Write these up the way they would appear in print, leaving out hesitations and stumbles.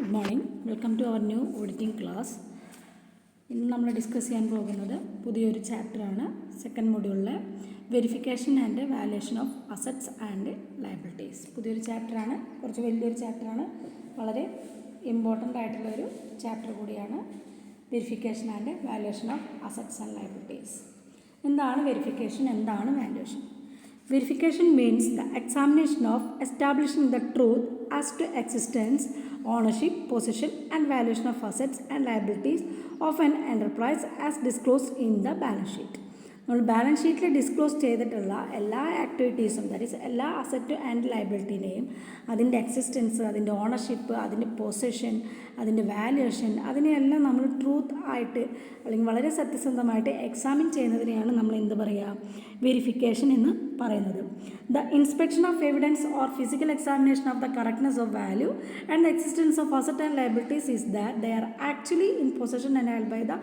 Good morning. Welcome to our new auditing class. ഇന്ന് നമ്മൾ discuss ചെയ്യാൻ പോകുന്നത് പുതിയൊരു ചാപ്റ്ററാണ്. സെക്കൻഡ് മൊഡ്യൂളിലെ verification and valuation of assets and liabilities. പുതിയൊരു ചാപ്റ്ററാണ്, കുറച്ച് വലിയൊരു ചാപ്റ്ററാണ്, വളരെ ഇമ്പോർട്ടൻ്റ് ആയിട്ടുള്ളൊരു ചാപ്റ്റർ കൂടിയാണ്. Verification and valuation of assets and liabilities. എന്താണ് വെരിഫിക്കേഷൻ, എന്താണ് valuation? Verification means the examination of establishing the truth as to existence, ownership, possession and valuation of assets and liabilities of an enterprise as disclosed in the balance sheet. നമ്മൾ balance ഷീറ്റിൽ disclose ചെയ്തിട്ടുള്ള എല്ലാ ആക്ടിവിറ്റീസും, that is എല്ലാ asset and ലയബിലിറ്റിനെയും അതിൻ്റെ existence, അതിൻ്റെ ownership, അതിൻ്റെ possession, അതിൻ്റെ വാല്യുവേഷൻ, അതിനെയെല്ലാം നമ്മൾ ട്രൂത്ത് ആയിട്ട് അല്ലെങ്കിൽ വളരെ സത്യസന്ധമായിട്ട് എക്സാമിൻ ചെയ്യുന്നതിനെയാണ് നമ്മൾ എന്ത് പറയുക, വെരിഫിക്കേഷൻ എന്ന് പറയുന്നത്. The inspection of evidence or physical examination of the correctness of value and the existence of asset and liabilities is that they are actually in possession and held by the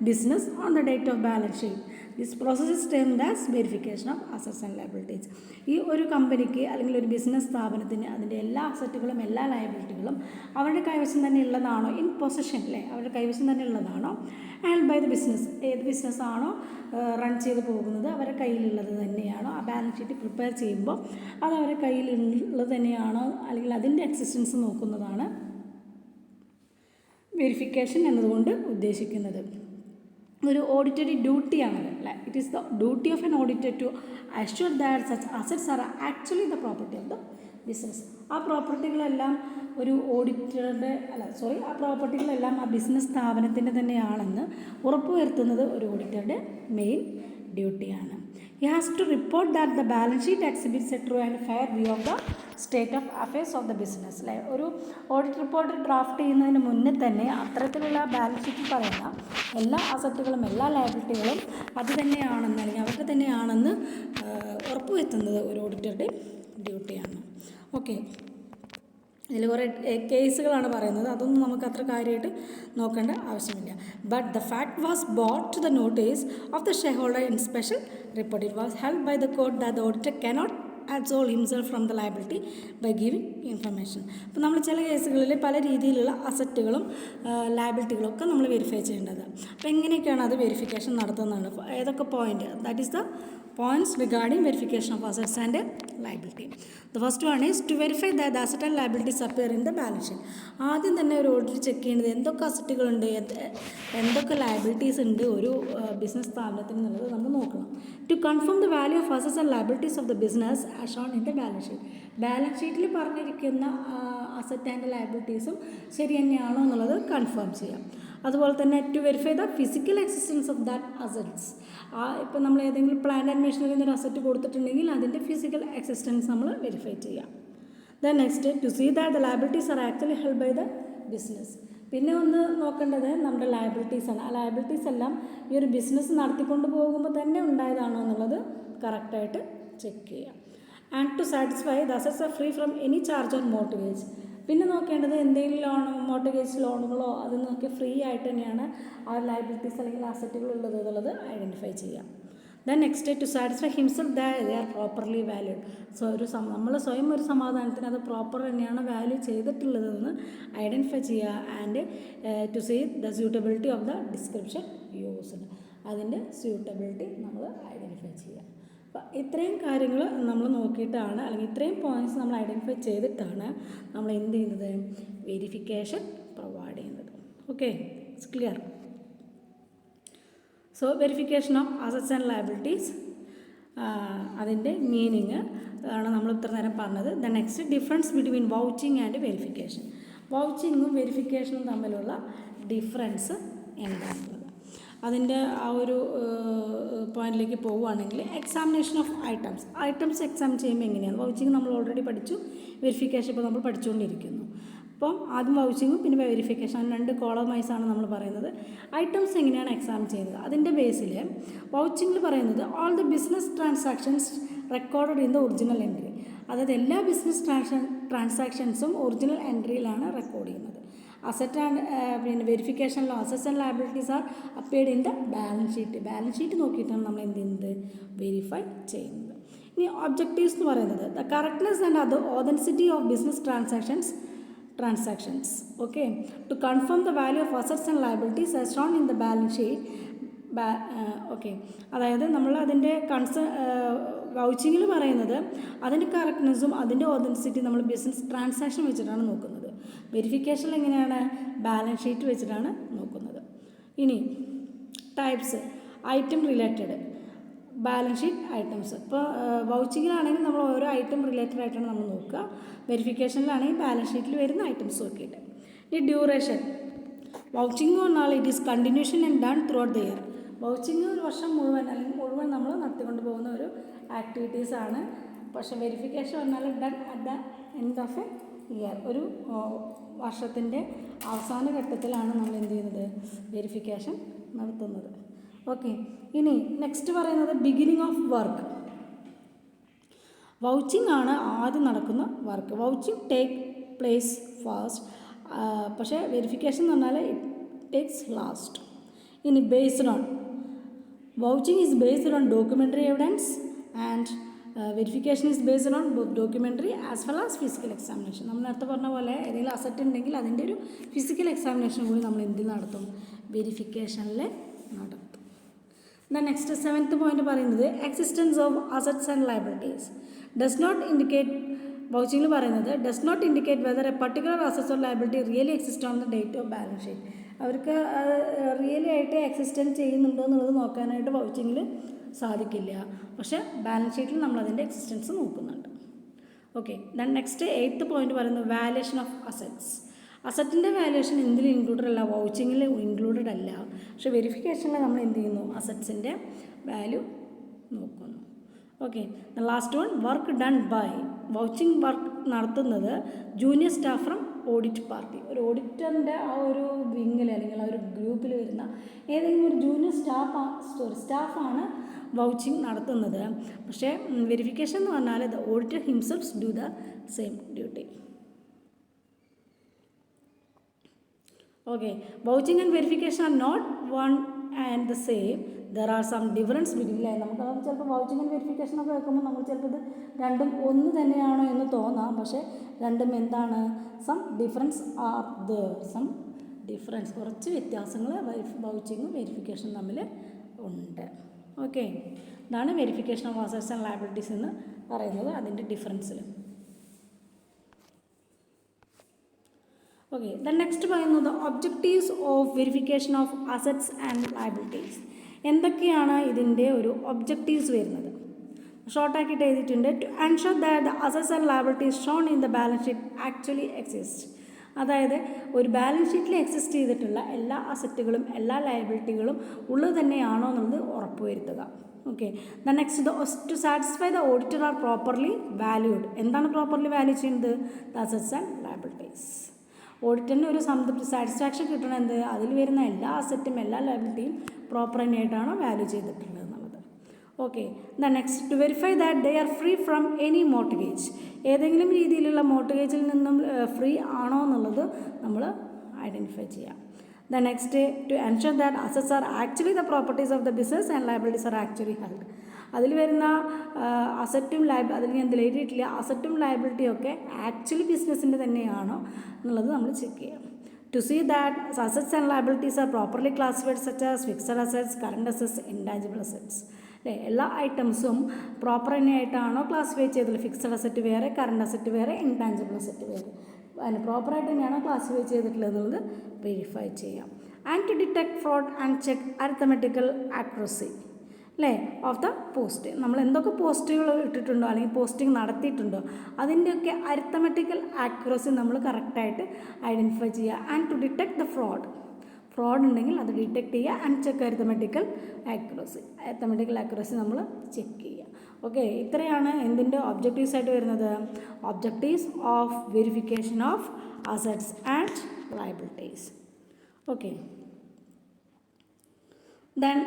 business on the date of balance sheet. This process is termed as verification of assets and liabilities. ഈ ഒരു കമ്പനിക്ക് അല്ലെങ്കിൽ ഒരു business സ്ഥാപനത്തിന് അതിൻ്റെ എല്ലാ അസറ്റുകളും എല്ലാ ലയബിലിറ്റികളും അവരുടെ കൈവശം തന്നെ ഉള്ളതാണോ, ഇൻ പൊസഷൻ അല്ലേ, അവരുടെ കൈവശം തന്നെ ഉള്ളതാണോ, ആൻഡ് ബൈ ദ ബിസിനസ്, ഏത് ബിസിനസ്സാണോ റൺ ചെയ്ത് പോകുന്നത് അവരുടെ കയ്യിലുള്ളത് തന്നെയാണോ, ആ ബാലൻസ് ഷീറ്റ് പ്രിപ്പയർ ചെയ്യുമ്പോൾ അത് അവരുടെ കയ്യിലുള്ളത് തന്നെയാണോ, അല്ലെങ്കിൽ അതിൻ്റെ എക്സിസ്റ്റൻസ് നോക്കുന്നതാണ് വെരിഫിക്കേഷൻ എന്നതുകൊണ്ട് ഉദ്ദേശിക്കുന്നത്. ഒരു ഓഡിറ്ററി ഡ്യൂട്ടിയാണത് അല്ലേ. It is the duty of an auditor to assure that such assets are actually the property of the business. ആ പ്രോപ്പർട്ടികളെല്ലാം ഒരു ഓഡിറ്ററുടെ ആ പ്രോപ്പർട്ടികളെല്ലാം ആ ബിസിനസ് സ്ഥാപനത്തിൻ്റെ തന്നെയാണെന്ന് ഉറപ്പുവരുത്തുന്നത് ഒരു ഓഡിറ്ററുടെ മെയിൻ ഡ്യൂട്ടിയാണ്. He has to report that the balance sheet exhibits a true and fair view of the state of affairs of the business. അല്ലേ, ഒരു ഓഡിറ്റ് റിപ്പോർട്ട് ഡ്രാഫ്റ്റ് ചെയ്യുന്നതിന് മുന്നേ തന്നെ അത്തരത്തിലുള്ള ബാലൻസ് ഷീറ്റിൽ പറയുന്ന എല്ലാ അസറ്റുകളും എല്ലാ ലയബിലിറ്റികളും അത് തന്നെയാണെന്ന് അല്ലെങ്കിൽ അവർക്ക് തന്നെയാണെന്ന് ഉറപ്പുവരുത്തുന്നത് ഒരു ഓഡിറ്ററുടെ ഡ്യൂട്ടിയാണ്. ഓക്കെ, ഇതിൽ കുറേ കേസുകളാണ് പറയുന്നത്, അതൊന്നും നമുക്ക് അത്ര കാര്യമായിട്ട് നോക്കേണ്ട ആവശ്യമില്ല. But the fact was brought to the notice of the share holder in special report. It was held by the court that the auditor cannot absolve himself from the liability by giving information. അപ്പോൾ നമ്മൾ ചില കേസുകളിൽ പല രീതിയിലുള്ള അസറ്റുകളും ലയബിലിറ്റികളും ഒക്കെ നമ്മൾ verify ചെയ്യേണ്ടത്. അപ്പോൾ എങ്ങനെയൊക്കെയാണ് അത് വെരിഫിക്കേഷൻ നടത്തുന്നതാണ്, ഏതൊക്കെ point, that is the points regarding verification of assets and liability. The first one is to verify that the asset and liabilities appear in the balance sheet. ആദ്യം തന്നെ ഒരു ഓഡിറ്റ് ചെക്ക് ചെയ്യുന്നത് എന്തൊക്കെ അസറ്റുകളുണ്ട്, എന്തൊക്കെ ലയബിലിറ്റീസ് ഉണ്ട് ഒരു ബിസിനസ് സ്ഥാപനത്തിന് എന്നുള്ളത് നമ്മൾ നോക്കണം. To confirm the value of assets and liabilities of the business as shown in the balance sheet. Balance ഷീറ്റിൽ പറഞ്ഞിരിക്കുന്ന അസറ്റ് ആൻഡ് ലയബിലിറ്റീസും ശരി തന്നെയാണോ എന്നുള്ളത് കൺഫേം ചെയ്യാം. അതുപോലെ തന്നെ to verify the physical existence of that assets. ഇപ്പം നമ്മൾ ഏതെങ്കിലും പ്ലാന്റ് ആൻഡ് മെഷീനറി എന്നൊരു അസറ്റ് കൊടുത്തിട്ടുണ്ടെങ്കിൽ അതിൻ്റെ ഫിസിക്കൽ എക്സിസ്റ്റൻസ് നമ്മൾ വെരിഫൈ ചെയ്യാം. Then next to see that the liabilities are actually held by the business. പിന്നെ ഒന്ന് നോക്കേണ്ടത് നമ്മുടെ ലയബിലിറ്റീസാണ്. ആ ലയബിലിറ്റീസ് എല്ലാം ഈ ഒരു ബിസിനസ് നടത്തിക്കൊണ്ട് പോകുമ്പോൾ തന്നെ ഉണ്ടായതാണോ എന്നുള്ളത് കറക്റ്റായിട്ട് ചെക്ക് ചെയ്യാം. And to satisfy the assets are free from any charge or mortgage. പിന്നെ നോക്കേണ്ടത് എന്തെങ്കിലും മോർട്ട്ഗേജ് ലോണുകളോ അതിൽ നിന്നൊക്കെ ഫ്രീ ആയിട്ട് തന്നെയാണ് ആ ലയബിലിറ്റീസ് അല്ലെങ്കിൽ അസറ്റുകൾ ഉള്ളത് എന്നുള്ളത് ഐഡൻറ്റിഫൈ ചെയ്യാം. Then next to satisfy himself that they are properly valued. So നമ്മൾ സ്വയം ഒരു സമാധാനത്തിന് അത് പ്രോപ്പർ തന്നെയാണ് വാല്യൂ ചെയ്തിട്ടുള്ളതെന്ന് ഐഡൻറ്റിഫൈ ചെയ്യുക. And to see the suitability of the description used. അതിൻ്റെ സ്യൂട്ടബിലിറ്റി നമ്മൾ ഐഡൻറ്റിഫൈ ചെയ്യുക. അപ്പോൾ ഇത്രയും കാര്യങ്ങൾ നമ്മൾ നോക്കിയിട്ടാണ്, അല്ലെങ്കിൽ ഇത്രയും പോയിൻറ്റ്സ് നമ്മൾ ഐഡൻറ്റിഫൈ ചെയ്തിട്ടാണ് നമ്മൾ എന്ത് ചെയ്യുന്നത്, വെരിഫിക്കേഷൻ പ്രൊവൈഡ് ചെയ്യുന്നത്. Okay, it's clear. So verification of assets and liabilities, അതിൻ്റെ മീനിങ് ആണ് നമ്മൾ ഇത്ര നേരം പറഞ്ഞത്. The next difference between vouching and verification. വൗച്ചിങ്ങും വെരിഫിക്കേഷനും തമ്മിലുള്ള ഡിഫറൻസ് എന്താണുള്ളത്, അതിൻ്റെ ആ ഒരു പോയിന്റിലേക്ക് പോവുകയാണെങ്കിൽ എക്സാമിനേഷൻ ഓഫ് ഐറ്റംസ് എക്സാം ചെയ്യുമ്പോൾ എങ്ങനെയാണ്, വൗച്ചിങ് നമ്മൾ ഓൾറെഡി പഠിച്ചു, വെരിഫിക്കേഷൻ ഇപ്പോൾ നമ്മൾ പഠിച്ചുകൊണ്ടിരിക്കുന്നു. അപ്പം ആദ്യം വൗച്ചിങ്ങും പിന്നെ വെരിഫിക്കേഷൻ, രണ്ട് കോളമൈസാണ് നമ്മൾ പറയുന്നത്. ഐറ്റംസ് എങ്ങനെയാണ് എക്സാം ചെയ്യുന്നത്, അതിൻ്റെ ബേസിൽ വൗച്ചിങ്ങിൽ പറയുന്നത് all the business transactions recorded in the original entry. അതായത് എല്ലാ ബിസിനസ് ട്രാൻസാക്ഷൻസും ഒറിജിനൽ എൻട്രിയിലാണ് റെക്കോർഡ് ചെയ്യുന്നത്. അസറ്റ് ആൻഡ് പിന്നെ വെരിഫിക്കേഷനിലോ assets and liabilities are appeared in the balance sheet. Balance sheet നോക്കിയിട്ടാണ് നമ്മൾ എന്ത് ചെയ്യുന്നത്, വെരിഫൈ ചെയ്യുന്നത്. ഇനി ഒബ്ജക്റ്റീവ്സ് എന്ന് പറയുന്നത് ദ കറക്റ്റ്നെസ് ആൻഡ് അത് authenticity of business transactions. Okay, to confirm the value of assets and liabilities as shown in the balance sheet. Okay, അതായത് നമ്മൾ അതിൻ്റെ വൗച്ചിങ്ങിൽ പറയുന്നത് അതിൻ്റെ കറക്റ്റ്നെസ്സും അതിൻ്റെ ഓതൻസിറ്റി നമ്മൾ ബിസിനസ് ട്രാൻസാക്ഷൻ വെച്ചിട്ടാണ് നോക്കുന്നത്. വെരിഫിക്കേഷനിൽ എങ്ങനെയാണ്? ബാലൻസ് ഷീറ്റ് വെച്ചിട്ടാണ് നോക്കുന്നത്. ഇനി types, item related balance sheet items. ഇപ്പോൾ വൗച്ചിങ്ങിലാണെങ്കിൽ നമ്മൾ ഓരോ ഐറ്റം റിലേറ്റഡ് ആയിട്ടാണ് നമ്മൾ നോക്കുക. വെരിഫിക്കേഷനിലാണെങ്കിൽ ബാലൻസ് ഷീറ്റിൽ വരുന്ന ഐറ്റംസ് നോക്കിയിട്ട്. ഈ ഡ്യൂറേഷൻ, വൗച്ചിങ് പറഞ്ഞാൽ it is continuation and done through out the year. Vouching ഒരു വർഷം മുഴുവൻ അല്ലെങ്കിൽ മുഴുവൻ നമ്മൾ നടത്തിക്കൊണ്ട് പോകുന്ന ഒരു ആക്ടിവിറ്റീസാണ്. പക്ഷേ വെരിഫിക്കേഷൻ പറഞ്ഞാൽ done at the end of A year, ഒരു വർഷത്തിൻ്റെ അവസാന ഘട്ടത്തിലാണ് നമ്മൾ എന്ത് ചെയ്യുന്നത്? വെരിഫിക്കേഷൻ നടത്തുന്നത്. ഓക്കെ, ഇനി നെക്സ്റ്റ് പറയുന്നത് ബിഗിനിങ് ഓഫ് വർക്ക്. വൗച്ചിങ് ആണ് ആദ്യം നടക്കുന്ന work. Vouching take place fast, പക്ഷേ വെരിഫിക്കേഷൻ എന്ന് പറഞ്ഞാൽ ഇറ്റ് ടേക്സ് ലാസ്റ്റ്. ഇനി based on, vouching is based on documentary evidence and verification is based on both documentary as well as physical examination. നമ്മൾ നേരത്തെ പറഞ്ഞ പോലെ ഏതെങ്കിലും അസറ്റ് ഉണ്ടെങ്കിൽ അതിൻ്റെ ഒരു ഫിസിക്കൽ എക്സാമിനേഷൻ കൂടി നമ്മൾ എന്തിൽ നടത്തും? വെരിഫിക്കേഷനിൽ നടത്തും. നെക്സ്റ്റ് 7th പോയിന്റ് പറയുന്നത് existence of assets and liabilities does not indicate. വൗച്ചിങ്ങിൽ പറയുന്നത് does not indicate whether a particular assets or liability really exist on the date of balance sheet. അവർക്ക് റിയലി ആയിട്ട് എക്സിസ്റ്റൻസ് ചെയ്യുന്നുണ്ടോ എന്നുള്ളത് നോക്കാനായിട്ട് വൗച്ചിങ്ങിൽ സാധിക്കില്ല. പക്ഷേ ബാലൻസ് ഷീറ്റിൽ നമ്മളതിൻ്റെ എക്സിസ്റ്റൻസ് നോക്കുന്നുണ്ട്. ഓക്കെ, നെക്സ്റ്റ് 8th പോയിന്റ് പറയുന്നത് വാല്യുവേഷൻ ഓഫ് അസറ്റ്സ്. അസറ്റിൻ്റെ വാല്യുവേഷൻ എന്തിൽ ഇൻക്ലൂഡഡ് അല്ല? വൗച്ചിങ്ങിൽ ഇൻക്ലൂഡഡ് അല്ല. പക്ഷേ വെരിഫിക്കേഷനിൽ നമ്മൾ എന്ത് ചെയ്യുന്നു? അസറ്റ്സിൻ്റെ വാല്യൂ നോക്കുന്നു. Okay, last one work done by. Vouching work നടത്തുന്നത് junior staff from audit party. ഒരു ഓഡിറ്ററിൻ്റെ ആ ഒരു വിങ്ങിൽ അല്ലെങ്കിൽ ആ ഒരു ഗ്രൂപ്പിൽ വരുന്ന ഏതെങ്കിലും ഒരു ജൂനിയർ സ്റ്റാഫാണ് വൗച്ചിങ് നടത്തുന്നത്. പക്ഷേ വെരിഫിക്കേഷൻ എന്ന് പറഞ്ഞാൽ the auditor himself do the same duty. Okay, vouching and verification are not one and the same. There are some difference between. നമുക്ക് ചിലപ്പോൾ വൗച്ചിങ് ആൻഡ് വെരിഫിക്കേഷൻ ഒക്കെ വെക്കുമ്പോൾ നമ്മൾ ചിലപ്പോൾ ഇത് രണ്ടും ഒന്ന് തന്നെയാണോ എന്ന് തോന്നാം. പക്ഷേ രണ്ടും എന്താണ്? Some difference are there. Some difference, കുറച്ച് വ്യത്യാസങ്ങൾ വൗച്ചിങ്ങും വെരിഫിക്കേഷനും തമ്മിൽ ഉണ്ട്. ഓക്കെ, ഇതാണ് verification of assets and liabilities എന്ന് പറയുന്നത്, അതിൻ്റെ ഡിഫറൻസിൽ. ഓക്കെ, ദ നെക്സ്റ്റ് പറയുന്നത് objectives of verification of assets and liabilities. എന്തൊക്കെയാണ് ഇതിൻ്റെ ഒരു ഒബ്ജക്റ്റീവ്സ് വരുന്നത്? ഷോർട്ടാക്കിയിട്ട് എഴുതിയിട്ടുണ്ട്. To ensure that the assets and liabilities shown in the balance sheet actually exist. അതായത് ഒരു ബാലൻസ് ഷീറ്റിൽ എക്സിസ്റ്റ് ചെയ്തിട്ടുള്ള എല്ലാ അസറ്റുകളും എല്ലാ ലയബിലിറ്റികളും ഉള്ളത് തന്നെയാണോ എന്നുള്ളത് ഉറപ്പുവരുത്തുക. Okay, the next to satisfy the auditor are properly valued. എന്താണ് പ്രോപ്പർലി വാല്യൂ ചെയ്യുന്നത്? The assets and liabilities. ഓഡിറ്ററിന് ഒരു സംതൃപ്തി, സാറ്റിസ്ഫാക്ഷൻ കിട്ടണം എന്ത്? അതിൽ വരുന്ന എല്ലാ അസറ്റും എല്ലാ ലയബിലിറ്റിയും പ്രോപ്പർ തന്നെയായിട്ടാണോ വാല്യൂ ചെയ്തിട്ടുള്ളത് എന്നുള്ളത്. Okay, the next to verify that they are free from any mortgage. ഏതെങ്കിലും രീതിയിലുള്ള മോർട്ട്ഗേജിൽ നിന്നും ഫ്രീ ആണോ എന്നുള്ളത് നമ്മൾ ഐഡൻറ്റിഫൈ ചെയ്യാം. The next to ensure that assets are actually the properties of the business and liabilities are actually held. അതിൽ വരുന്ന അസറ്റും അതിൽ ഞാൻ എഴുതിയിട്ടില്ല, അസറ്റും ലയബിലിറ്റിയും ഒക്കെ ആക്ച്വലി ബിസിനസ്സിൻ്റെ തന്നെയാണോ എന്നുള്ളത് നമ്മൾ ചെക്ക് ചെയ്യാം. To see that assets and liabilities are properly classified such as fixed assets, current assets, intangible assets. അല്ലേ, എല്ലാ ഐറ്റംസും പ്രോപ്പർ തന്നെയായിട്ടാണോ ക്ലാസിഫൈ ചെയ്തിട്ടുള്ളത്? ഫിക്സഡ് അസറ്റ് വേറെ, കറണ്ട് അസറ്റ് വേറെ, ഇൻടാഞ്ചിബിൾ അസറ്റ് വേറെ, അതിന് പ്രോപ്പറായിട്ട് തന്നെയാണോ ക്ലാസിഫൈ ചെയ്തിട്ടുള്ളത് എന്നുള്ളത് വെരിഫൈ ചെയ്യാം. And to detect fraud and check arithmetical accuracy അല്ലേ ഓഫ് ദ പോസ്റ്റ്. നമ്മൾ എന്തൊക്കെ പോസ്റ്റുകൾ ഇട്ടിട്ടുണ്ടോ അല്ലെങ്കിൽ പോസ്റ്റിംഗ് നടത്തിയിട്ടുണ്ടോ അതിൻ്റെയൊക്കെ അരിത്തമെറ്റിക്കൽ ആക്യുറസി നമ്മൾ കറക്റ്റായിട്ട് ഐഡൻറ്റിഫൈ ചെയ്യുക. And to detect the fraud ഉണ്ടെങ്കിൽ അത് ഡിറ്റക്ട് ചെയ്യുക. ആൻഡ് ചെക്ക് അരിത്തമെറ്റിക്കൽ ആക്യുറസി നമ്മൾ ചെക്ക് ചെയ്യുക. ഓക്കെ, ഇത്രയാണ് എന്തിൻ്റെ ഒബ്ജക്റ്റീവ്സ് ആയിട്ട് വരുന്നത്? Objectives of verification of assets and liabilities. Okay, then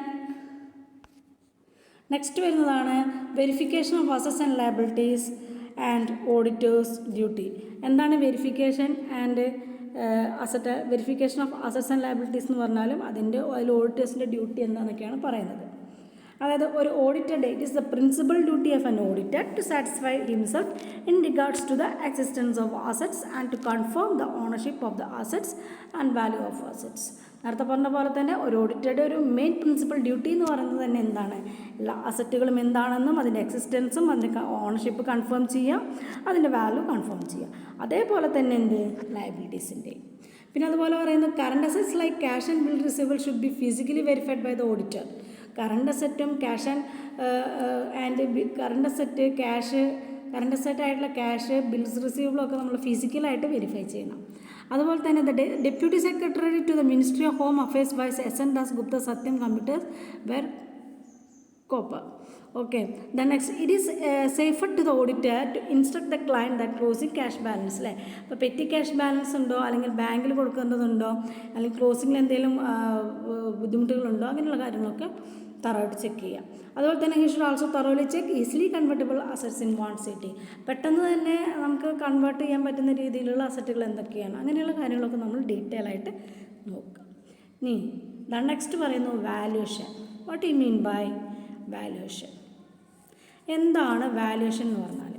next വരുന്നതാണ് verification of assets and liabilities and auditor's duty. എന്താണ് verification and verification of assets and liabilities എന്ന് പറഞ്ഞാലും അതിൽ ഓഡിറ്റേഴ്സിൻ്റെ ഡ്യൂട്ടി എന്താണെന്നൊക്കെയാണ് പറയുന്നത്. അതായത് ഒരു audited it is the principal duty of an auditor to satisfy himself in regards to the existence of assets and to confirm the ownership of the assets and value of assets. നേരത്തെ പറഞ്ഞ പോലെ തന്നെ ഒരു ഓഡിറ്ററുടെ ഒരു main principal duty എന്ന് പറയുന്നത് തന്നെ എന്താണ്, എല്ലാ അസറ്റുകളും എന്താണെന്നും അതിൻ്റെ എക്സിസ്റ്റൻസും അതിൻ്റെ ഓണർഷിപ്പ് കൺഫേം ചെയ്യുക, അതിൻ്റെ വാല്യൂ കൺഫേം ചെയ്യുക. അതേപോലെ തന്നെ എന്ത് ലയബിലിറ്റീസിൻ്റെ. പിന്നെ അതുപോലെ പറയുന്നത് current assets like cash and bill receivable should be physically verified by the auditor. Current അസറ്റും കറണ്ട് അസറ്റ് കറണ്ട് അസറ്റായിട്ടുള്ള ക്യാഷ് ബിൽസ് റിസീവബിളും ഒക്കെ നമ്മൾ ഫിസിക്കലായിട്ട് വെരിഫൈ ചെയ്യണം. അതുപോലെ തന്നെ deputy secretary to the ministry of home affairs vs SN Das Gupta Satyam computers വെർ കോപ്പർ. Okay, the next, it is safer to the auditor to instruct the client that closing cash balance അല്ലേ. ഇപ്പോൾ പെറ്റി ക്യാഷ് ബാലൻസ് ഉണ്ടോ, അല്ലെങ്കിൽ ബാങ്കിൽ കൊടുക്കേണ്ടതുണ്ടോ, അല്ലെങ്കിൽ ക്ലോസിങ്ങിൽ എന്തെങ്കിലും ബുദ്ധിമുട്ടുകളുണ്ടോ, അങ്ങനെയുള്ള കാര്യങ്ങളൊക്കെ തറവായിട്ട് ചെക്ക് ചെയ്യാം. അതുപോലെ തന്നെ he should also thoroughly check easily convertible assets in one city. പെട്ടെന്ന് തന്നെ നമുക്ക് കൺവേർട്ട് ചെയ്യാൻ പറ്റുന്ന രീതിയിലുള്ള അസറ്റുകൾ എന്തൊക്കെയാണ്, അങ്ങനെയുള്ള കാര്യങ്ങളൊക്കെ നമ്മൾ ഡീറ്റെയിൽ ആയിട്ട് നോക്കാം. ഇനി നെക്സ്റ്റ് പറയുന്നു valuation. What you mean by valuation? എന്താണ് വാല്യൂഷൻ എന്ന് പറഞ്ഞാൽ?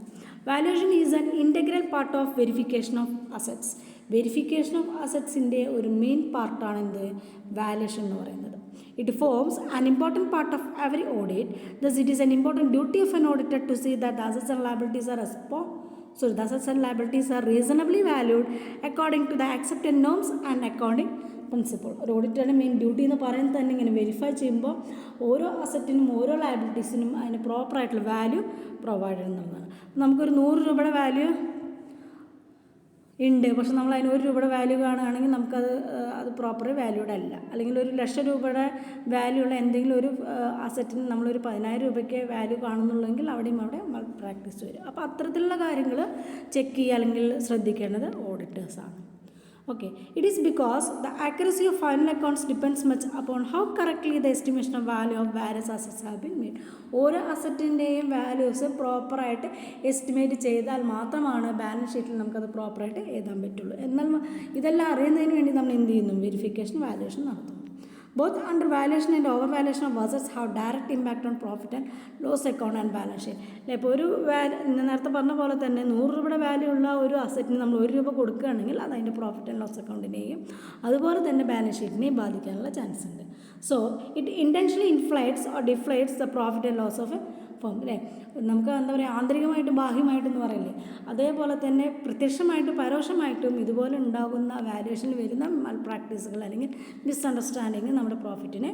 Valuation is an integral part of verification of assets. Verification of അസറ്റ്സിൻ്റെ ഒരു മെയിൻ പാർട്ടാണ് എന്ത് വാല്യൂഷൻ എന്ന് പറയുന്നത്. It forms an important part of every audit. Thus, it is an important duty of an auditor to see that the assets and liabilities are reasonably valued according to the accepted norms and accounting principle. ഒരു ഓഡിറ്ററുടെ main duty എന്ന് പറയുന്നത് തന്നെ ഇങ്ങനെ verify ചെയ്യുമ്പോൾ ഓരോ അസറ്റിനും ഓരോ ലയബിലിറ്റീസിനും അതിന് പ്രോപ്പറായിട്ടുള്ള വാല്യൂ പ്രൊവൈഡ് ചെയ്യുന്നതാണ്. നമുക്കൊരു 100 രൂപയുടെ വാല്യൂ ഉണ്ട്, പക്ഷെ നമ്മൾ അതിന് 1 രൂപയുടെ വാല്യൂ കാണുകയാണെങ്കിൽ അത് പ്രോപ്പർ വാല്യൂഡ് അല്ല. അല്ലെങ്കിൽ 1,00,000 രൂപയുടെ വാല്യൂ ഉള്ള എന്തെങ്കിലും ഒരു അസറ്റിന് നമ്മളൊരു 10,000 രൂപയ്ക്ക് വാല്യൂ കാണുന്നുള്ളെങ്കിൽ അവിടെ പ്രാക്ടീസ് വരും. അപ്പോൾ അത്തരത്തിലുള്ള കാര്യങ്ങൾ ചെക്ക് ചെയ്യുക അല്ലെങ്കിൽ ശ്രദ്ധിക്കേണ്ടത് ഓഡിറ്റേഴ്സാണ്. Okay, it is because the accuracy of final accounts depends much upon how correctly the estimation of value of various assets have been made. ഓരോ അസറ്റിൻ്റെയും വാല്യൂസ് പ്രോപ്പറായിട്ട് എസ്റ്റിമേറ്റ് ചെയ്താൽ മാത്രമാണ് ബാലൻസ് ഷീറ്റിൽ നമുക്കത് പ്രോപ്പറായിട്ട് എഴുതാൻ പറ്റുള്ളൂ. എന്നാൽ ഇതെല്ലാം അറിയുന്നതിന് വേണ്ടി നമ്മൾ എന്ത് ചെയ്യുന്നു, വെരിഫിക്കേഷൻ വാല്യൂഷൻ നടത്തുന്നു. Both under valuation and overvaluation of assets have direct impact on profit and loss account and balance sheet. ഇപ്പോൾ ഒരു നേരത്തെ പറഞ്ഞ പോലെ തന്നെ 100 രൂപയുടെ വാല്യൂ ഉള്ള ഒരു അസറ്റിന് നമ്മൾ 1 രൂപ കൊടുക്കുകയാണെങ്കിൽ അത് അതിൻ്റെ പ്രോഫിറ്റ് ആൻഡ് ലോസ് അക്കൗണ്ടിനെയും അതുപോലെ തന്നെ ബാലൻസ് ഷീറ്റിനെയും ബാധിക്കാനുള്ള ചാൻസ് ഉണ്ട്. So it intentionally inflates or deflates the profit and loss of a firm. അല്ലേ, നമുക്ക് എന്താ പറയുക, ആന്തരികമായിട്ടും ബാഹ്യമായിട്ടെന്ന് പറയില്ലേ, അതേപോലെ തന്നെ പ്രത്യക്ഷമായിട്ടും പരോക്ഷമായിട്ടും ഇതുപോലെ ഉണ്ടാകുന്ന വാല്യൂഷനിൽ വരുന്ന മൽ പ്രാക്ടീസുകൾ അല്ലെങ്കിൽ മിസ്അണ്ടർസ്റ്റാൻഡിങ് നമ്മുടെ പ്രോഫിറ്റിനെ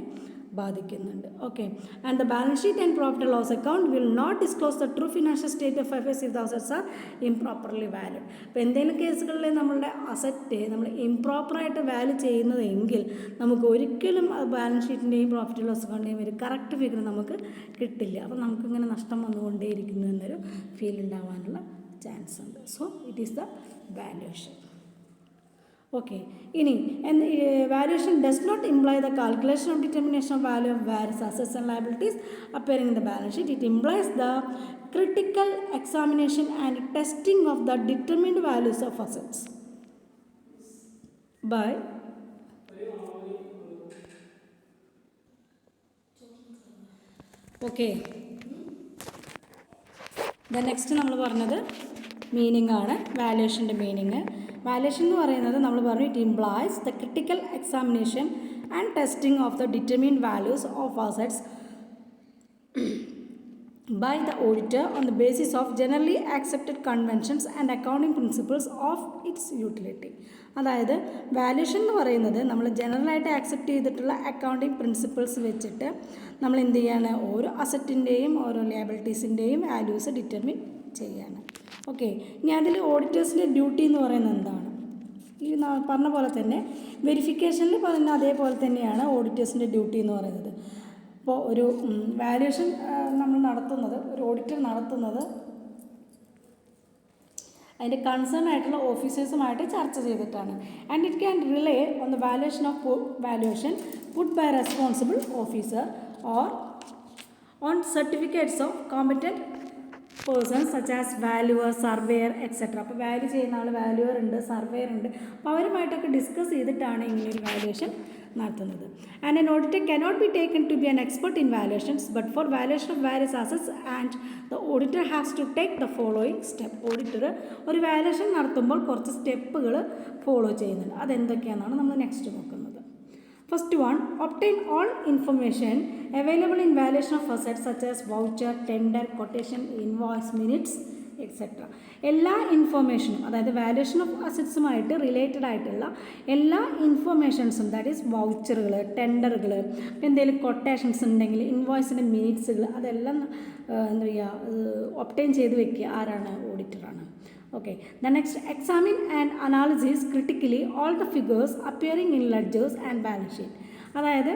ബാധിക്കുന്നുണ്ട്. Okay, and the balance sheet and profit and loss account will not disclose the true financial state of affairs if the assets are improperly valued. അപ്പോൾ എന്തെങ്കിലും കേസുകളിൽ നമ്മളുടെ അസറ്റ് നമ്മൾ ഇംപ്രോപ്പറായിട്ട് വാല്യൂ ചെയ്യുന്നതെങ്കിൽ നമുക്ക് ഒരിക്കലും ബാലൻസ് ഷീറ്റിൻ്റെയും പ്രോഫിറ്റ് ലോസ് അക്കൗണ്ടിൻ്റെയും ഒരു കറക്റ്റ് ഫിഗർ നമുക്ക് കിട്ടില്ല. അപ്പോൾ നമുക്കിങ്ങനെ നഷ്ടം വന്നുകൊണ്ടേയിരിക്കുന്നു എന്നൊരു ഫീൽ ഉണ്ടാവാനുള്ള ചാൻസ് ഉണ്ട്. So it is the valuation. Okay, ഇനി valuation does not imply the calculation of determination of value of various assets and liabilities appearing in the balance sheet. It implies the critical examination and testing of the determined values of assets by okay. Next നമ്മൾ പറഞ്ഞത് meaning ആണ്, വാല്യൂഷൻ്റെ meaning. Valuation എന്ന് പറയുന്നത് നമ്മൾ പറഞ്ഞു it implies the critical examination and testing of the determined values of assets by the auditor on the basis of generally accepted conventions and accounting principles of its utility. അതായത് valuation എന്ന് പറയുന്നത് നമ്മൾ ജനറലായിട്ട് accept ചെയ്തിട്ടുള്ള accounting principles വെച്ചിട്ട് നമ്മൾ എന്ത് ചെയ്യാണ്, ഓരോ അസറ്റിൻ്റെയും ഓരോ ലയബിലിറ്റീസിൻ്റെയും വാല്യൂസ് ഡിറ്റർമിൻ ചെയ്യാണ്. ഓക്കെ, ഇനി അതിൽ ഓഡിറ്റേഴ്സിൻ്റെ ഡ്യൂട്ടി എന്ന് പറയുന്നത് എന്താണ്? ഈ പറഞ്ഞ പോലെ തന്നെ വെരിഫിക്കേഷനിൽ പറഞ്ഞ അതേപോലെ തന്നെയാണ് ഓഡിറ്റേഴ്സിൻ്റെ ഡ്യൂട്ടി എന്ന് പറയുന്നത്. അപ്പോൾ ഒരു വാല്യൂഷൻ നമ്മൾ നടത്തുന്നത്, ഒരു ഓഡിറ്റർ നടത്തുന്നത് അതിൻ്റെ കൺസേൺ ആയിട്ടുള്ള ഓഫീസേഴ്സുമായിട്ട് ചർച്ച ചെയ്തിട്ടാണ്. And it can rely on the valuation put by responsible officer or on certificates of competent persons such as valuer, surveyor etcetera. അപ്പോൾ വാല്യൂ ചെയ്യുന്ന ആൾ വാല്യുവർ ഉണ്ട്, സർവേയർ ഉണ്ട്. അപ്പോൾ അവരുമായിട്ടൊക്കെ ഡിസ്കസ് ചെയ്തിട്ടാണ് ഇങ്ങനെയൊരു വാല്യുവേഷൻ നടത്തുന്നത്. And an auditor cannot be taken to be an expert in valuations but for valuation of various assets and the auditor has to take the following step. Auditor ഒരു valuation നടത്തുമ്പോൾ കുറച്ച് സ്റ്റെപ്പുകൾ follow ചെയ്യുന്നുണ്ട്. അതെന്തൊക്കെയാണെന്നാണ് നമ്മൾ next നോക്കുന്നത്. First one, obtain all information available in valuation of assets such as voucher, tender, quotation, invoice, minutes, etc. എല്ലാ ഇൻഫോർമേഷനും, അതായത് valuation of അസറ്റ്സുമായിട്ട് related ആയിട്ടുള്ള എല്ലാ ഇൻഫോർമേഷൻസും, ദാറ്റ് ഈസ് വൗച്ചറുകൾ, ടെൻഡറുകൾ, എന്തെങ്കിലും കൊട്ടേഷൻസ് ഉണ്ടെങ്കിൽ ഇൻവോയ്സിൻ്റെ മിനിറ്റ്സുകൾ, അതെല്ലാം എന്താ പറയുക ഒബ്റ്റെയിൻ ചെയ്ത് വെക്കുക. ആരാണ്? ഓഡിറ്ററാണ്. Okay, the next, examine and analyze critically all the figures appearing in ledgers and balance sheet. അതായത്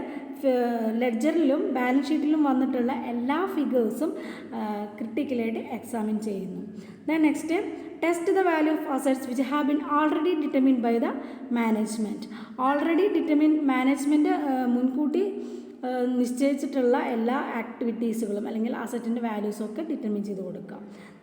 ലെഡ്ജറിലും ബാലൻസ് ഷീറ്റിലും വന്നിട്ടുള്ള എല്ലാ ഫിഗേഴ്സും ക്രിട്ടിക്കലായിട്ട് എക്സാമിൻ ചെയ്യുന്നു. Then next, test the value of assets which have been already determined by the management. Already management മുൻകൂട്ടി നിശ്ചയിച്ചിട്ടുള്ള എല്ലാ ആക്ടിവിറ്റീസുകളും അല്ലെങ്കിൽ അസറ്റിൻ്റെ വാല്യൂസും ഒക്കെ ഡിറ്റർമിൻ ചെയ്ത് കൊടുക്കാം.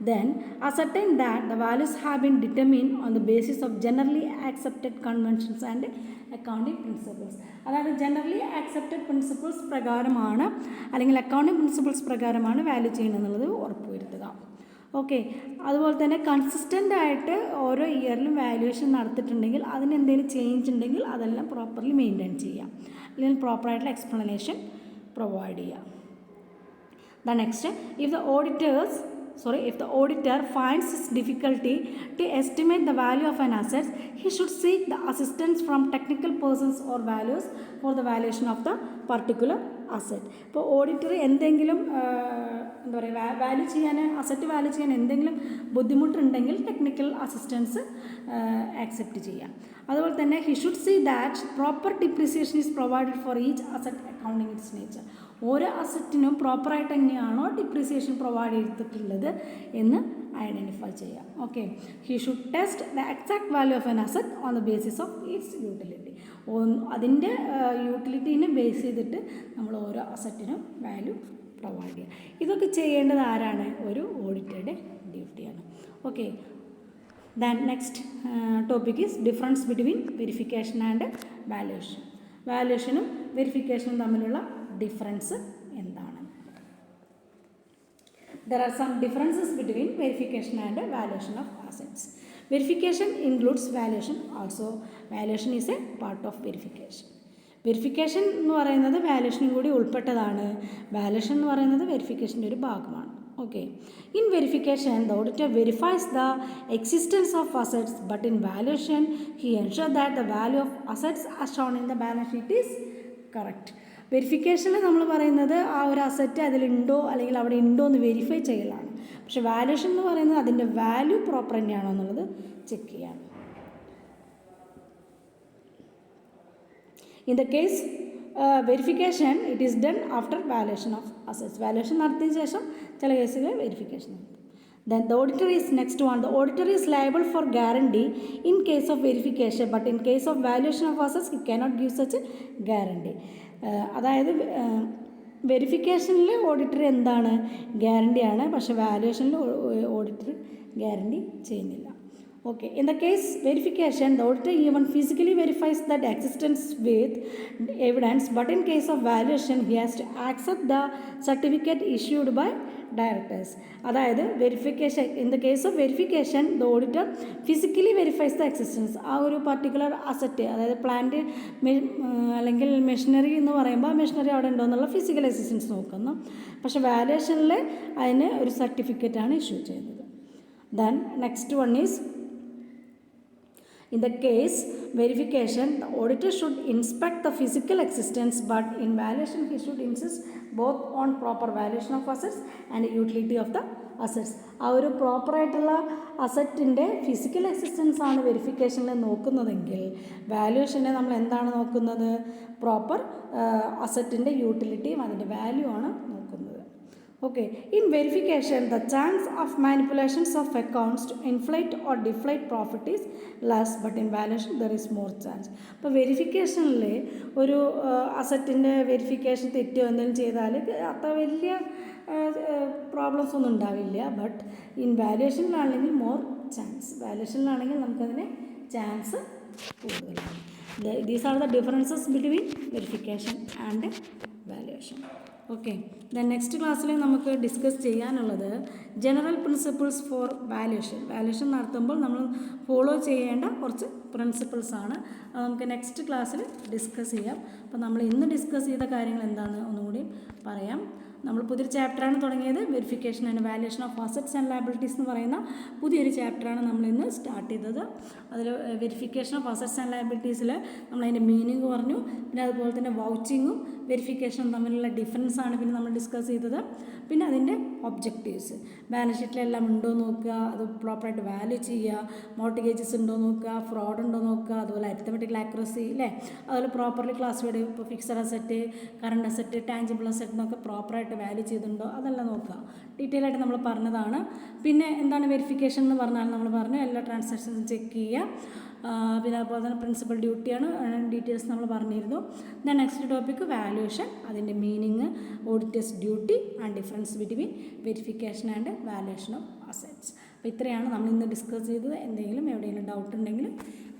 Then ascertain that the values have been determine on the basis of generally accepted conventions and accounting principles. അതായത് generally accepted principles പ്രകാരമാണ് അല്ലെങ്കിൽ അക്കൗണ്ടിങ് പ്രിൻസിപ്പിൾസ് പ്രകാരമാണ് വാല്യൂ ചെയ്യുന്നത് ഉറപ്പുവരുത്തുക. ഓക്കെ, അതുപോലെ തന്നെ കൺസിസ്റ്റൻ്റ് ആയിട്ട് ഓരോ ഇയറിലും വാല്യുവേഷൻ നടത്തിയിട്ടുണ്ടെങ്കിൽ അതിന് എന്തെങ്കിലും ചേഞ്ച് ഉണ്ടെങ്കിൽ അതെല്ലാം പ്രോപ്പർലി മെയിൻറ്റെയിൻ ചെയ്യാം, അല്ലെങ്കിൽ പ്രോപ്പറായിട്ടുള്ള എക്സ്പ്ലനേഷൻ പ്രൊവൈഡ് ചെയ്യാം. The next, if the auditor finds its difficulty to estimate the value of an asset, he should seek the assistance from technical persons or valuers for the valuation of the particular asset. ഇപ്പോൾ auditor എന്തെങ്കിലും എന്താ പറയുക asset value ചെയ്യാൻ എന്തെങ്കിലും ബുദ്ധിമുട്ടുണ്ടെങ്കിൽ technical assistance accept ചെയ്യാം. അതുപോലെ തന്നെ he should see that proper depreciation is provided for each asset accounting its nature. ഓരോ അസറ്റിനും പ്രോപ്പറായിട്ട് തന്നെയാണോ ഡിപ്രിസിയേഷൻ പ്രൊവൈഡ് ചെയ്തിട്ടുള്ളത് എന്ന് ഐഡൻറ്റിഫൈ ചെയ്യാം. Okay, he should test the exact value of N asset on the basis of its utility. അതിൻ്റെ യൂട്ടിലിറ്റീനെ base ചെയ്തിട്ട് നമ്മൾ ഓരോ അസറ്റിനും വാല്യൂ പ്രൊവൈഡ് ചെയ്യുക. ഇതൊക്കെ ചെയ്യേണ്ടത് ആരാണ്? ഒരു ഓഡിറ്ററുടെ ഡ്യൂട്ടിയാണ്. Okay, then next topic is difference between verification and valuation. വാല്യുവേഷനും വെരിഫിക്കേഷനും തമ്മിലുള്ള ഡിഫറൻസ് എന്താണ്? There are some differences between verification and valuation of assets. Verification includes valuation also. Valuation is a part of verification. Verification എന്ന് പറയുന്നത് വാല്യുവേഷനും കൂടി ഉൾപ്പെട്ടതാണ്. Valuation എന്ന് പറയുന്നത് വെരിഫിക്കേഷൻ്റെ ഒരു ഭാഗമാണ്. Okay, in verification the auditor verifies the existence of assets, but in valuation he ensures that the value of assets as shown in the balance sheet is correct. വെരിഫിക്കേഷനിൽ നമ്മൾ പറയുന്നത് ആ ഒരു അസറ്റ് അതിലുണ്ടോ അല്ലെങ്കിൽ അവിടെ ഉണ്ടോ എന്ന് വെരിഫൈ ചെയ്യലാണ്. പക്ഷേ വാല്യുവേഷൻ എന്ന് പറയുന്നത് അതിൻ്റെ വാല്യൂ പ്രോപ്പർ തന്നെയാണോ എന്നുള്ളത് ചെക്ക് ചെയ്യാണ്. In the case verification it is done after valuation of assets. Valuation നടത്തിയ ശേഷം ചില കേസുകളിൽ വെരിഫിക്കേഷൻ നടത്തും. Then the auditor is next one. The auditor is liable for guarantee in case of verification, but in case of valuation of assets he cannot give such a guarantee. അതായത് വെരിഫിക്കേഷനിൽ auditor എന്താണ്? ഗ്യാരണ്ടിയാണ്. പക്ഷേ വാല്യുവേഷനിൽ auditor guarantee ചെയ്യുന്നില്ല. Okay, in the case verification the auditor even physically verifies that existence with evidence, but in case of valuation he has to accept the certificate issued by directors. അതായത് verification in the case of verification the auditor physically verifies the existence. ആ ഒരു particular asset, അതായത് plant അല്ലെങ്കിൽ machinery എന്ന് പറയുമ്പോൾ machinery അവിടെ ഉണ്ടോ എന്നുള്ള ഫിസിക്കൽ എക്സിസ്റ്റൻസ് നോക്കുന്നു. പക്ഷേ വാല്യുവേഷനിൽ അതിന് ഒരു സർട്ടിഫിക്കറ്റാണ് ഇഷ്യൂ ചെയ്യുന്നത്. Then next one is, in the case verification the auditor should inspect the physical existence, but in valuation he should insist both on proper valuation of assets and utility of the assets. ആ ഒരു പ്രോപ്പറായിട്ടുള്ള അസറ്റിൻ്റെ physical existence ആണ് വെരിഫിക്കേഷനിൽ നോക്കുന്നതെങ്കിൽ വാല്യുവേഷനെ നമ്മൾ എന്താണ് നോക്കുന്നത്? Proper അസറ്റിൻ്റെ യൂട്ടിലിറ്റിയും അതിൻ്റെ value ആണ് നോക്കുന്നത്. Okay, in verification the chance of manipulations of accounts to inflate or deflate profit is less, but in valuation there is more chance. അപ്പോൾ വെരിഫിക്കേഷനിൽ ഒരു അസറ്റിൻ്റെ വെരിഫിക്കേഷൻ തെറ്റോ എന്തെങ്കിലും ചെയ്താൽ അത്ര വലിയ പ്രോബ്ലംസ് ഒന്നും ഉണ്ടാവില്ല. ബട്ട് ഇൻ വാല്യുവേഷനിലാണെങ്കിൽ മോർ ചാൻസ്, വാല്യുവേഷനിലാണെങ്കിൽ നമുക്കതിന് ചാൻസ് കൂടുതലാണ്. These are the differences between verification and valuation. Okay, then next ക്ലാസ്സിൽ നമുക്ക് ഡിസ്കസ് ചെയ്യാനുള്ളത് general principles for valuation. Valuation നടത്തുമ്പോൾ നമ്മൾ ഫോളോ ചെയ്യേണ്ട കുറച്ച് പ്രിൻസിപ്പിൾസാണ്. അത് നമുക്ക് നെക്സ്റ്റ് ക്ലാസ്സിൽ ഡിസ്കസ് ചെയ്യാം. അപ്പോൾ നമ്മൾ ഇന്ന് ഡിസ്കസ് ചെയ്ത കാര്യങ്ങൾ എന്താണെന്ന് ഒന്നുകൂടി പറയാം. നമ്മൾ പുതിയൊരു ചാപ്റ്ററാണ് തുടങ്ങിയത്, verification and valuation of assets and liabilities എന്ന് പറയുന്ന പുതിയൊരു ചാപ്റ്ററാണ് നമ്മൾ ഇന്ന് സ്റ്റാർട്ട് ചെയ്തത്. അതിൽ വെരിഫിക്കേഷൻ ഓഫ് അസറ്റ്സ് ആൻഡ് ലയബിലിറ്റീസിൽ നമ്മളതിൻ്റെ മീനിങ് പറഞ്ഞു. പിന്നെ അതുപോലെ തന്നെ വൗച്ചിങ്ങും വെരിഫിക്കേഷനും തമ്മിലുള്ള ഡിഫറൻസാണ് പിന്നെ നമ്മൾ ഡിസ്കസ് ചെയ്തത്. പിന്നെ അതിൻ്റെ ഒബ്ജക്റ്റീവ്സ്, ബാലൻസ് ഷീറ്റിലെല്ലാം ഉണ്ടോ നോക്കുക, അത് പ്രോപ്പറായിട്ട് വാല്യൂ ചെയ്യുക, മോർട്ട്ഗേജസ് ഉണ്ടോ നോക്കുക, ഫ്രോഡ് ഉണ്ടോ നോക്കുക, അതുപോലെ അരിത്തമെറ്റിക്കൽ ആക്യുറസി അല്ലേ, അതുപോലെ പ്രോപ്പർലി ക്ലാസിഫൈഡ്, ഇപ്പോൾ fixed asset, current asset, tangible asset എന്നൊക്കെ പ്രോപ്പറായിട്ട് വാല്യൂ ചെയ്തിട്ടുണ്ടോ അതെല്ലാം നോക്കുക. ഡീറ്റെയിൽ ആയിട്ട് നമ്മൾ പറഞ്ഞതാണ്. പിന്നെ എന്താണ് വെരിഫിക്കേഷൻ എന്ന് പറഞ്ഞാൽ നമ്മൾ പറഞ്ഞു എല്ലാ ട്രാൻസാക്ഷൻസും ചെക്ക് ചെയ്യുക. പിന്നെ അതുപോലെ തന്നെ പ്രിൻസിപ്പൽ ഡ്യൂട്ടിയാണ്, ഡീറ്റെയിൽസ് നമ്മൾ പറഞ്ഞിരുന്നു. ദെൻ നെക്സ്റ്റ് ടോപ്പിക്ക് വാല്യുവേഷൻ, അതിൻ്റെ meaning, auditors duty and difference between verification and valuation of assets. അപ്പോൾ ഇത്രയാണ് നമ്മൾ ഇന്ന് ഡിസ്കസ് ചെയ്തത്. എന്തെങ്കിലും എവിടെയെങ്കിലും ഡൗട്ട് ഉണ്ടെങ്കിൽ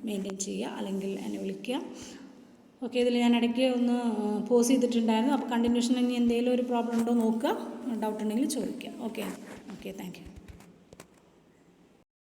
മെയിൻറ്റെയിൻ ചെയ്യുക, അല്ലെങ്കിൽ എന്നെ വിളിക്കുക. ഓക്കെ, ഇതിൽ ഞാൻ ഇടയ്ക്ക് ഒന്ന് പോസ് ചെയ്തിട്ടുണ്ടായിരുന്നു. അപ്പോൾ കണ്ടിന്യൂഷൻ ഇനി എന്തെങ്കിലും ഒരു പ്രോബ്ലം ഉണ്ടോ നോക്കുക, ഡൗട്ട് ഉണ്ടെങ്കിൽ ചോദിക്കുക. Okay, thank you.